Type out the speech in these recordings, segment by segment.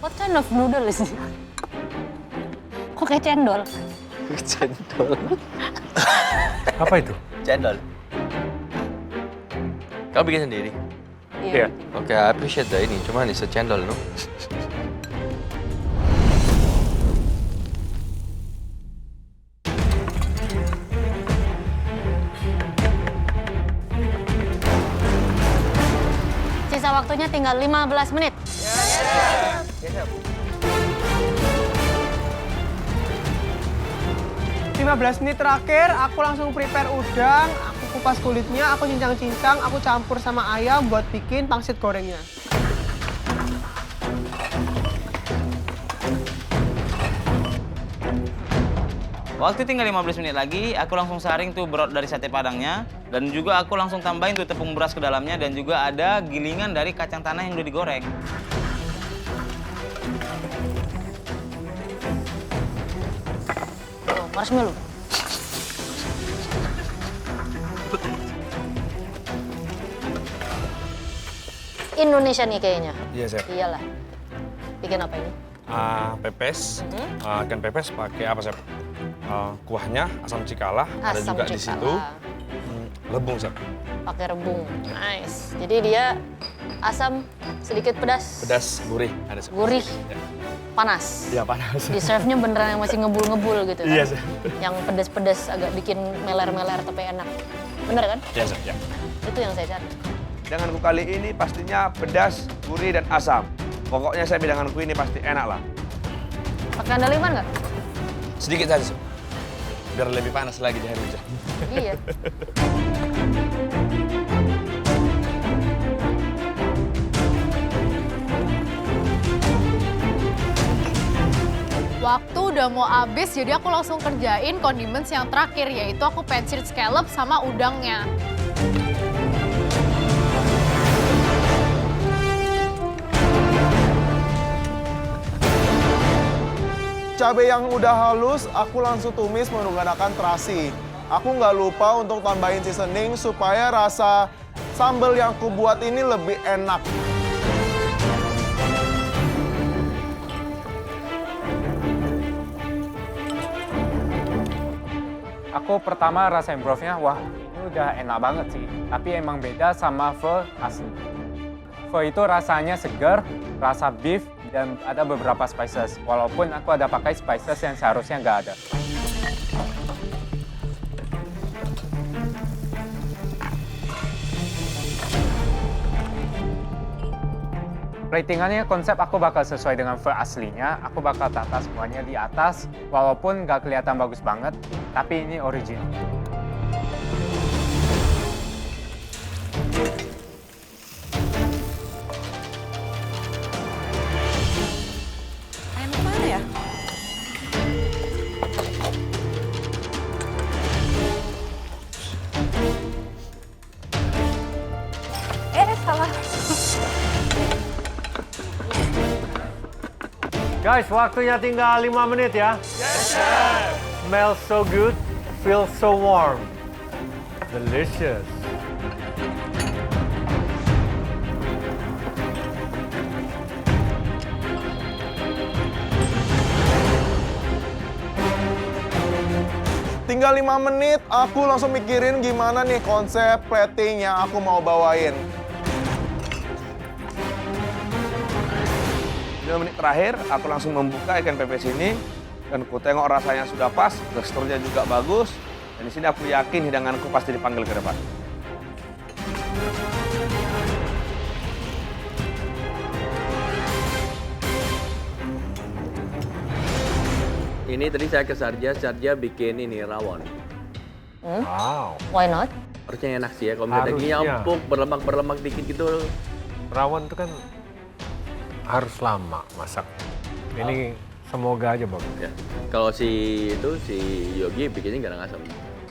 What kind of noodle is this? Kok kayak cendol? Cendol. Apa itu? Cendol. Kau bikin sendiri? Iya. Oke, I appreciate dah ini. Cuma ini secendol, no? Sisa waktunya tinggal 15 menit. 15 menit terakhir, aku langsung prepare udang, aku kupas kulitnya, aku cincang-cincang, aku campur sama ayam buat bikin pangsit gorengnya. Waktu tinggal 15 menit lagi, aku langsung saring tuh berot dari sate padangnya. Dan juga aku langsung tambahin tuh tepung beras ke dalamnya. Dan juga ada gilingan dari kacang tanah yang udah digoreng. Tuh, marshmallow. Indonesia nih kayaknya. Iya, Chef. Iyalah. Bikin apa ini? Pepes. Ikan pepes pakai apa, Chef? Kuahnya asam cikala, ada Asam juga di cikala. situ. Lebung, Chef. Pakai rebung. Nice. Jadi dia asam, sedikit pedas. Pedas, gurih, ada, Chef. Gurih. Ya. Panas. Iya, panas. Di serve-nya beneran yang masih ngebul-ngebul gitu kan? Iya, Chef. Yang pedas-pedas agak bikin meler-meler tapi enak. Bener kan? Iya, Chef, ya. Itu yang saya cari. Hidanganku kali ini pastinya pedas, gurih, dan asam. Pokoknya saya hidanganku ini pasti enak lah. Pakai andaliman nggak? Sedikit saja, Chef. Biar lebih panas lagi di hari hujan. Iya. Waktu udah mau habis, jadi aku langsung kerjain condiments yang terakhir, yaitu aku pancit scallop sama udangnya. Cabai yang udah halus, aku langsung tumis menggunakan terasi. Aku nggak lupa untuk tambahin seasoning supaya rasa sambal yang aku buat ini lebih enak. Aku pertama rasa improve-nya, wah ini udah enak banget sih. Tapi emang beda sama pho asli. Pho itu rasanya segar, rasa beef, dan ada beberapa spices. Walaupun aku ada pakai spices yang seharusnya nggak ada. Platingannya konsep aku bakal sesuai dengan pho aslinya. Aku bakal tata semuanya di atas, walaupun nggak kelihatan bagus banget, tapi ini original. Ayam mana ya? Salah. Guys, waktunya tinggal 5 menit ya. Yes, chef. Smells so good, feels so warm. Delicious. Tinggal 5 menit, aku langsung mikirin gimana nih konsep plating yang aku mau bawain. 5 menit terakhir, aku langsung membuka ikan pepes ini. Dan ku tengok rasanya sudah pas, teksturnya juga bagus. Dan di sini aku yakin hidanganku pasti dipanggil ke depan. Ini tadi saya ke Sarja bikin ini rawon. Wow. Why not? Harusnya enak sih ya, kalau misalnya dagingnya Harusnya. empuk, berlemak-berlemak dikit gitu. Rawon itu kan harus lama masak. Ini semoga aja bagus. Ya. Kalau si Yogi bikinnya nggak asam.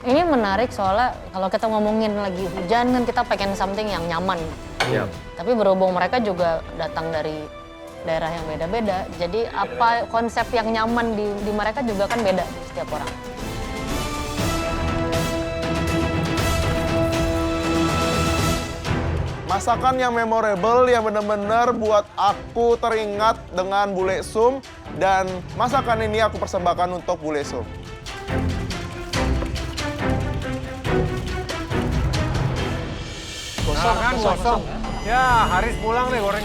Ini menarik soalnya kalau kita ngomongin lagi hujan kan kita pengen something yang nyaman. Ya. Tapi berhubung mereka juga datang dari daerah yang beda-beda, jadi apa konsep yang nyaman di mereka juga kan beda di setiap orang. Masakan yang memorable yang bener-bener buat aku teringat dengan bule sum. Dan masakan ini aku persembahkan untuk bule sum. Kosong. Ya, Haris pulang deh goreng.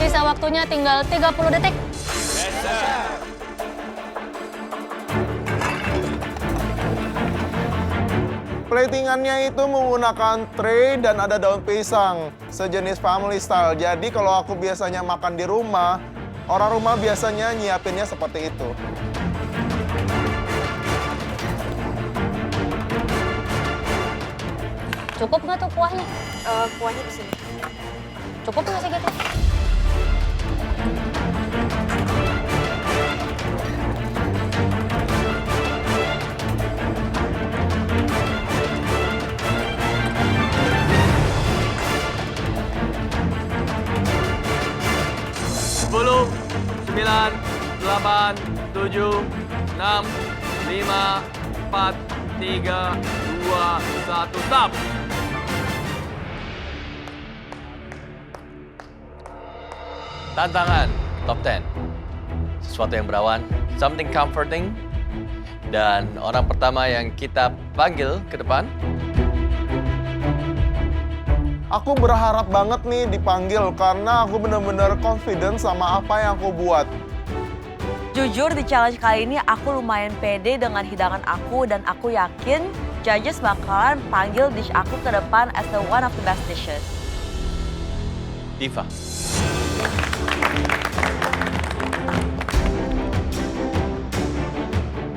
Sisa waktunya tinggal 30 detik. Platingannya itu menggunakan tray dan ada daun pisang, sejenis family style. Jadi kalau aku biasanya makan di rumah, orang rumah biasanya nyiapinnya seperti itu. Cukup nggak tuh kuahnya? Kuahnya di sini. Cukup nggak sih gitu? Sepuluh, 9, 8, 7, 6, 5, 4, 3, 2, 1, stop. Tantangan top 10. Sesuatu yang berawan, something comforting. Dan orang pertama yang kita panggil ke depan. Aku berharap banget nih dipanggil karena aku bener-bener confident sama apa yang aku buat. Jujur di challenge kali ini aku lumayan pede dengan hidangan aku dan aku yakin judges bakalan panggil dish aku ke depan as the one of the best dishes. Diva.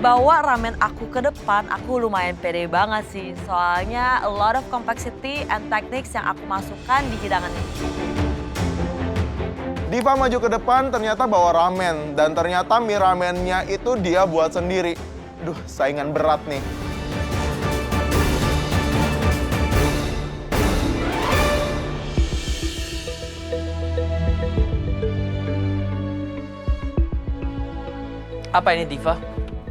Bawa ramen aku ke depan, aku lumayan pede banget sih. Soalnya a lot of complexity and techniques yang aku masukkan di hidangan ini. Diva maju ke depan ternyata bawa ramen. Dan ternyata mie ramennya itu dia buat sendiri. Duh, saingan berat nih. Apa ini Diva?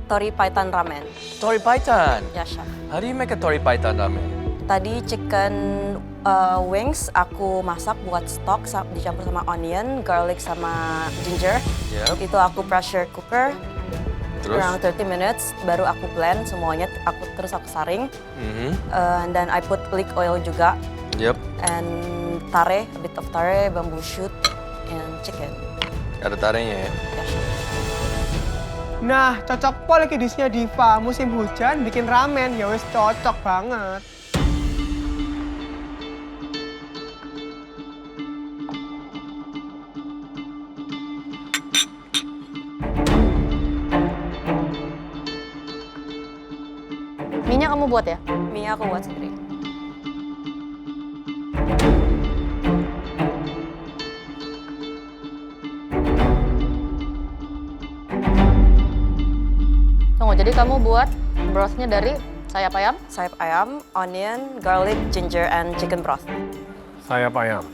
Tori Python ramen. Tori Python. Ya, chef. How do you make a Tori Python ramen? Tadi chicken wings aku masak buat stok dicampur sama onion, garlic sama ginger. Yep. Itu aku pressure cooker. Terus? Around 30 minutes, baru aku blend semuanya, terus aku saring. And then I put leek oil juga. Yep. And tare, a bit of tare, bamboo shoot, and chicken. Ada tarenya ya? Nah, cocok pol lagi dishnya Diva. Musim hujan bikin ramen, ya wes cocok banget. Mie-nya kamu buat ya? Mie aku buat sendiri. Tunggu, jadi kamu buat brothnya dari sayap ayam? Sayap ayam, onion, garlic, ginger, and chicken broth. Sayap ayam.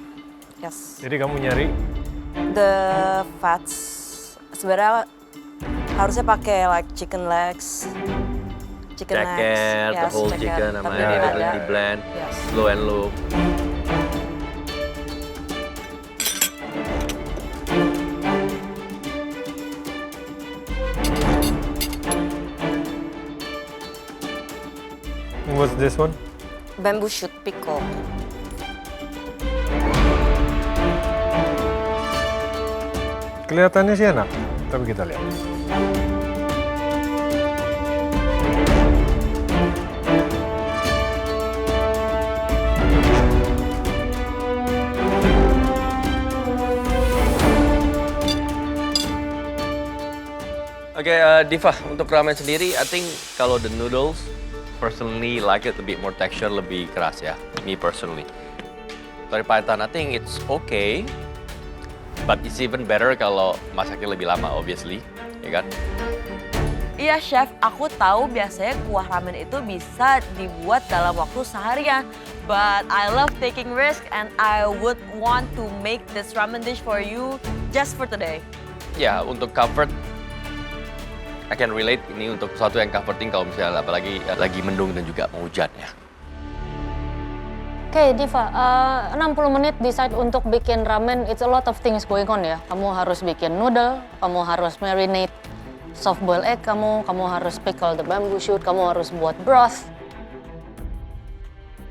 Yes. Jadi kamu nyari The fats, sebenarnya harusnya pakai like chicken legs. Chicken legs. Ceker, the whole ceker. chicken Tapi namanya ini di ada. blend, Yes. slow and low. what's this one? Bamboo shoot pickle. Kelihatannya sih enak, tapi kita lihat. Oke, Diva, untuk ramen sendiri, I think kalau the noodles, personally like it a bit more texture, lebih keras ya, me personally. Tori Python, I think it's okay, but it's even better kalau masaknya lebih lama, obviously, ya kan? Iya chef, aku tahu biasanya kuah ramen itu bisa dibuat dalam waktu seharian. but I love taking risk and I would want to make this ramen dish for you just for today. Ya, untuk comfort, I can relate ini untuk sesuatu yang comforting kalau misalnya apalagi lagi mendung dan juga mau hujan ya. Oke, Diva, 60 menit decide untuk bikin ramen, it's a lot of things going on ya. Kamu harus bikin noodle, kamu harus marinate soft boiled egg kamu harus pickle the bamboo shoot, kamu harus buat broth.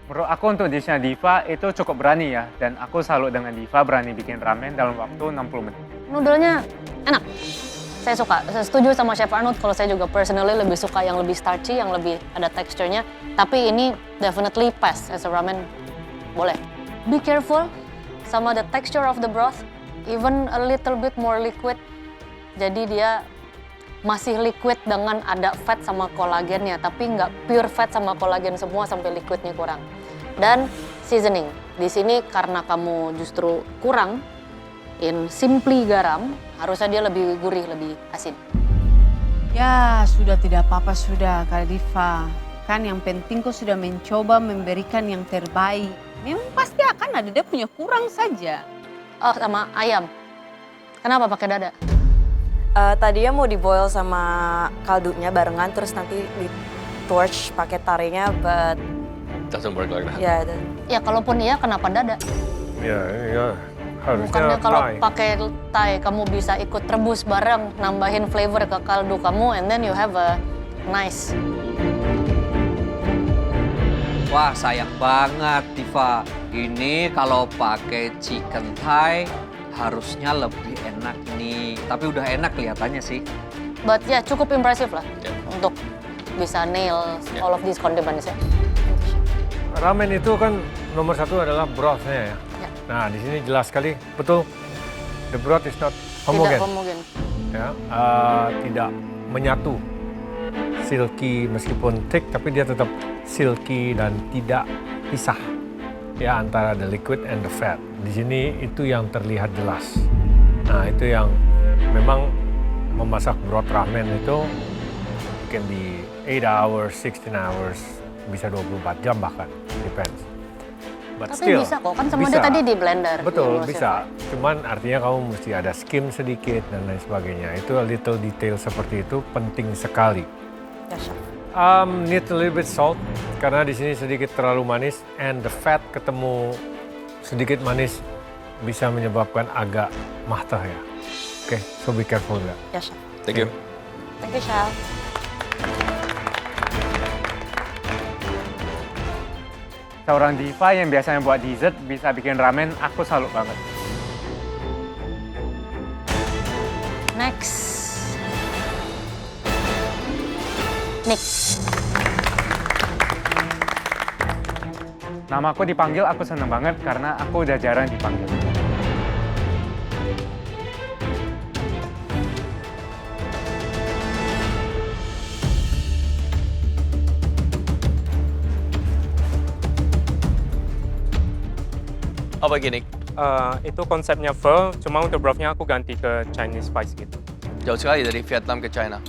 Menurut aku untuk dishnya Diva itu cukup berani ya. Dan aku salut dengan Diva berani bikin ramen dalam waktu 60 menit. Noodlenya enak. Saya suka, saya setuju sama Chef Arnold kalau saya juga personally lebih suka yang lebih starchy, yang lebih ada teksturnya. Tapi ini definitely pass as a ramen. Boleh. Be careful sama the texture of the broth, even a little bit more liquid. Jadi dia masih liquid dengan ada fat sama kolagennya, tapi nggak pure fat sama kolagen semua sampai liquidnya kurang. Dan seasoning, di sini karena kamu justru kurang, in simply garam, harusnya dia lebih gurih, lebih asin. Ya, sudah tidak apa-apa sudah, Kak Diva. Kan yang penting kau sudah mencoba memberikan yang terbaik. Memang pasti akan ada dia punya kurang saja. Oh, sama ayam. Kenapa pakai dada? Tadinya mau diboil sama kaldunya barengan, terus nanti di torch pakai tarenya, but Doesn't work like that. Ya, kalaupun iya, kenapa dada? Ya, harusnya Bukannya kalau Thai. pakai Thai, kamu bisa ikut rebus bareng, nambahin flavor ke kaldu kamu, and then you have a nice. Wah, sayang banget, Diva. Ini kalau pakai chicken Thai harusnya lebih enak nih. Tapi udah enak kelihatannya sih. But ya, cukup impressive lah untuk bisa nail all of these condiments ya. Ramen itu kan nomor satu adalah brothnya ya. Nah, di sini jelas sekali, betul. The broth is not homogen. Tidak homogen. Ya, tidak menyatu. Silky meskipun thick, tapi dia tetap silky dan tidak pisah ya antara the liquid and the fat. Di sini itu yang terlihat jelas. Nah, itu yang memang memasak broth ramen itu can be 8 hours, 16 hours, bisa 24 jam bahkan, depends. But Tapi still, bisa kok, kan semua dia tadi di blender. Betul, di bisa. Cuman artinya kamu mesti ada skim sedikit dan lain sebagainya. Itu a little detail seperti itu penting sekali. Need a little bit salt karena di sini sedikit terlalu manis, and the fat ketemu sedikit manis bisa menyebabkan agak mahtah ya. Oke, so be careful ya. Ya, Chef. Thank you. Thank you, Chef. Seorang Diva yang biasanya buat dessert bisa bikin ramen, aku salut banget. Next. Nick. Nama aku dipanggil, aku seneng banget karena aku udah jarang dipanggil. Apa gini? Itu konsepnya pho, cuma untuk brothnya aku ganti ke Chinese spice gitu. Jauh sekali dari Vietnam ke China.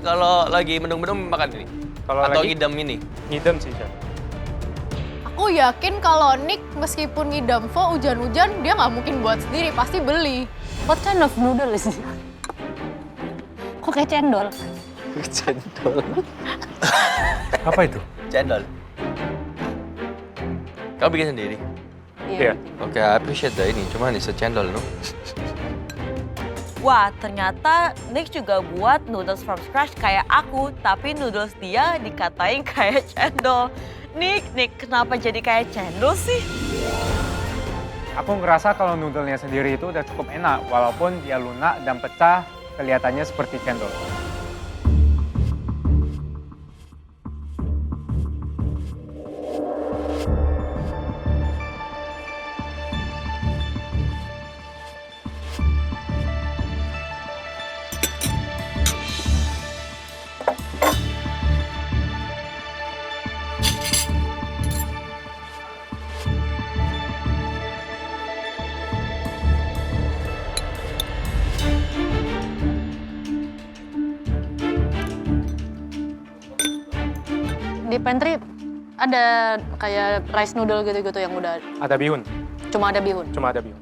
Kalau lagi mendung-mendung makan ini? Kalau atau lagi ngidam ini? Ngidam sih, Chef. Aku yakin kalau Nick meskipun ngidam pho hujan-hujan, dia nggak mungkin buat sendiri, pasti beli. What kind of noodle is this? Kok kayak cendol? Cendol. Apa itu? Cendol. Kau bikin sendiri? Iya. Oke, I appreciate ini. Cuma ini secendol, no? Wah, ternyata Nick juga buat noodles from scratch kayak aku, tapi noodles dia dikatain kayak cendol. Nick, kenapa jadi kayak cendol sih? Aku ngerasa kalau noodlenya sendiri itu udah cukup enak, walaupun dia lunak dan pecah, kelihatannya seperti cendol. Di pantry Ada kayak rice noodle gitu-gitu yang udah Ada bihun. cuma ada bihun. Cuma ada bihun.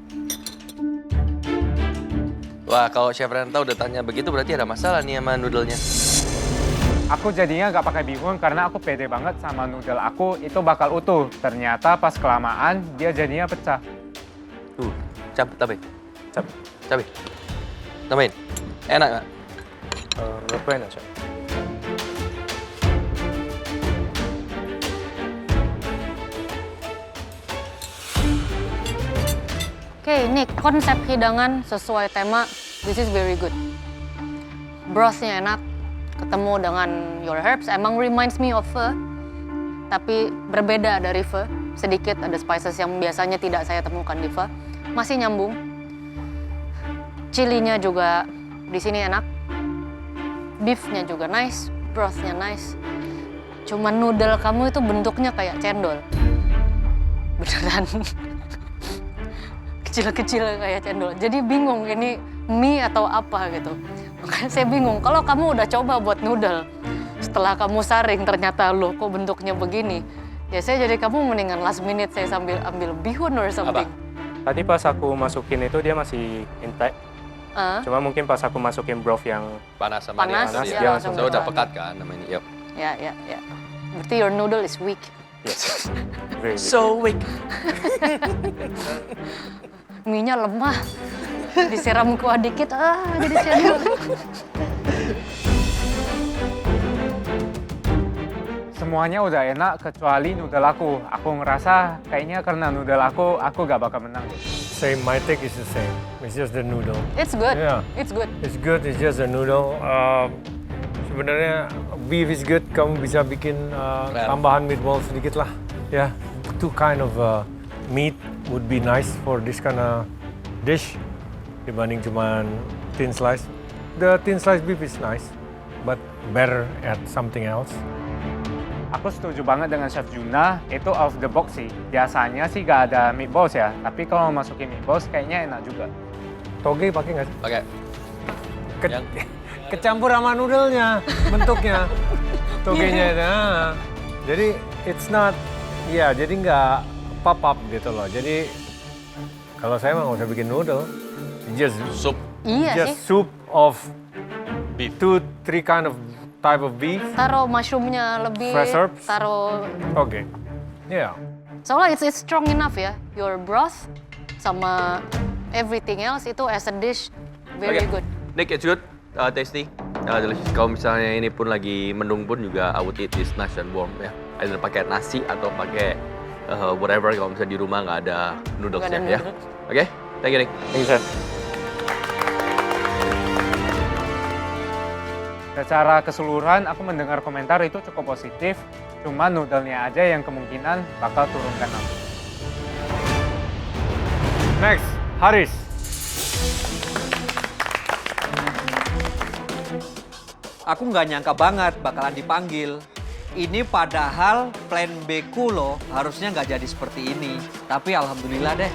Wah, kalau Chef Renta udah tanya begitu berarti ada masalah nih sama noodle-nya. Aku jadinya nggak pakai bihun karena aku pede banget sama noodle aku itu bakal utuh. Ternyata pas kelamaan dia jadinya pecah. Tuh, tambahin. Cabai. Tambahin. Enak nggak? Menurutku enak, Chef. Oke, ini konsep hidangan sesuai tema. This is very good. Brothnya enak, ketemu dengan your herbs. Emang reminds me of pho, tapi berbeda dari pho. Sedikit ada spices yang biasanya tidak saya temukan di pho. Masih nyambung. Chilinya juga di sini enak. Beefnya juga nice, brothnya nice. Cuman noodle kamu itu bentuknya kayak cendol. Beneran. Kecil-kecil kayak cendol. Jadi bingung ini mie atau apa gitu. Makanya saya bingung. Kalau kamu udah coba buat noodle, setelah kamu saring ternyata loh kok bentuknya begini. Ya saya jadi kamu mendingan last minute saya sambil ambil bihun or something. Tadi pas aku masukin itu dia masih intact. Cuma mungkin pas aku masukin broth yang panas sama Panas, dia. ya, langsung udah pecah. pekat kan namanya. Yep. Ya. Berarti your noodle is weak. yes. Very So weak. Mie-nya lemah. Disiram kuah dikit, jadi cendol. Semuanya udah enak kecuali noodle aku. Aku ngerasa kayaknya karena noodle aku gak bakal menang. Same, my take is the same. It's just the noodle. It's good. Yeah. It's good. It's good, it's just the noodle. Sebenarnya beef is good, kamu bisa bikin tambahan meatball sedikit lah. Ya, two kind of meat would be nice for this kind of dish dibanding cuman thin slice. The thin slice beef is nice, but better at something else. Aku setuju banget dengan Chef Juna, itu out of the box sih. Biasanya sih gak ada meatballs ya, tapi kalau masukin meatballs kayaknya enak juga. Toge pakai nggak sih? Pakai. Kecampur sama noodle-nya, bentuknya. Togenya, nah. Jadi it's not, ya jadi nggak pop-up gitu loh. Jadi kalau saya mah nggak usah bikin noodle, just soup. Iya just sih. soup of beef. 2-3 kind of type of beef. Taruh mushroomnya lebih, Fresh herbs? taruh... Oke, ya. Soalnya it's strong enough ya. Your broth sama everything else itu as a dish very Okay. good. Nick, it's good. Tasty. Delicious. Kalau misalnya ini pun lagi mendung pun juga I would eat this nice and warm ya. Either pakai nasi atau pakai whatever kalau misalnya di rumah nggak ada noodlesnya ya. Oke, thank you Nick. Thank you, Chef. Secara keseluruhan aku mendengar komentar itu cukup positif, cuma noodle-nya aja yang kemungkinan bakal turunkan aku. Next, Haris. Aku nggak nyangka banget bakalan dipanggil. Ini padahal plan B ku loh, harusnya nggak jadi seperti ini. Tapi alhamdulillah deh,